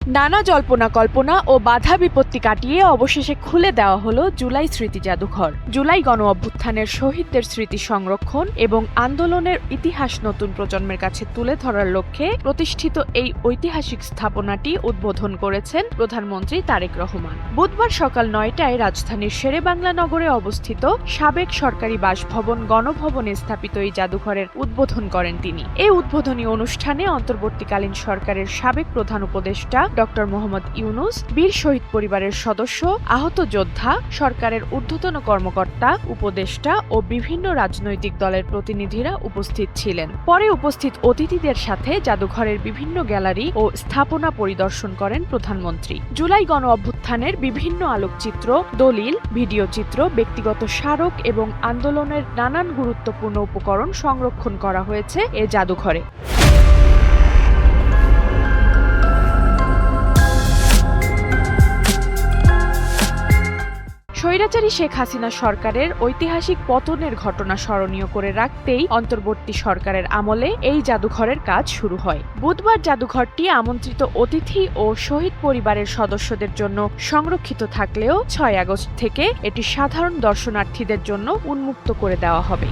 নানা জল্পনা কল্পনা ও বাধা বিপত্তি কাটিয়ে অবশেষে খুলে দেওয়া হলো জুলাই স্মৃতি জাদুঘর। জুলাই গণ অভ্যুত্থানের শহীদদের স্মৃতি সংরক্ষণ এবং আন্দোলনের ইতিহাস নতুন প্রজন্মের কাছে তুলে ধরার লক্ষ্যে প্রতিষ্ঠিত এই ঐতিহাসিক স্থাপনাটি উদ্বোধন করেছেন প্রধানমন্ত্রী তারেক রহমান। বুধবার সকাল ৯টায় রাজধানীর শেরেবাংলা নগরে অবস্থিত সাবেক সরকারি বাসভবন গণভবনে স্থাপিত এই জাদুঘরের উদ্বোধন করেন তিনি। এই উদ্বোধনী অনুষ্ঠানে অন্তর্বর্তীকালীন সরকারের সাবেক প্রধান উপদেষ্টা ডক্টর মোহাম্মদ ইউনুস, বীর শহীদ পরিবারের সদস্য, আহত যোদ্ধা, সরকারের ঊর্ধ্বতন কর্মকর্তা, উপদেষ্টা ও বিভিন্ন রাজনৈতিক দলের প্রতিনিধিরা উপস্থিত ছিলেন। পরে উপস্থিত অতিথিদের সাথে জাদুঘরের বিভিন্ন গ্যালারি ও স্থাপনা পরিদর্শন করেন প্রধানমন্ত্রী। জুলাই গণ অভ্যুত্থানের বিভিন্ন আলোকচিত্র, দলিল, ভিডিও চিত্র, ব্যক্তিগত স্মারক এবং আন্দোলনের নানান গুরুত্বপূর্ণ উপকরণ সংরক্ষণ করা হয়েছে এ জাদুঘরে। স্বৈরাচারী শেখ হাসিনা সরকারের ঐতিহাসিক পতনের ঘটনা স্মরণীয় করে রাখতেই অন্তর্বর্তী সরকারের আমলে এই জাদুঘরের কাজ শুরু হয়। বুধবার জাদুঘরটি আমন্ত্রিত অতিথি ও শহীদ পরিবারের সদস্যদের জন্য সংরক্ষিত থাকলেও ৬ আগস্ট থেকে এটি সাধারণ দর্শনার্থীদের জন্য উন্মুক্ত করে দেওয়া হবে।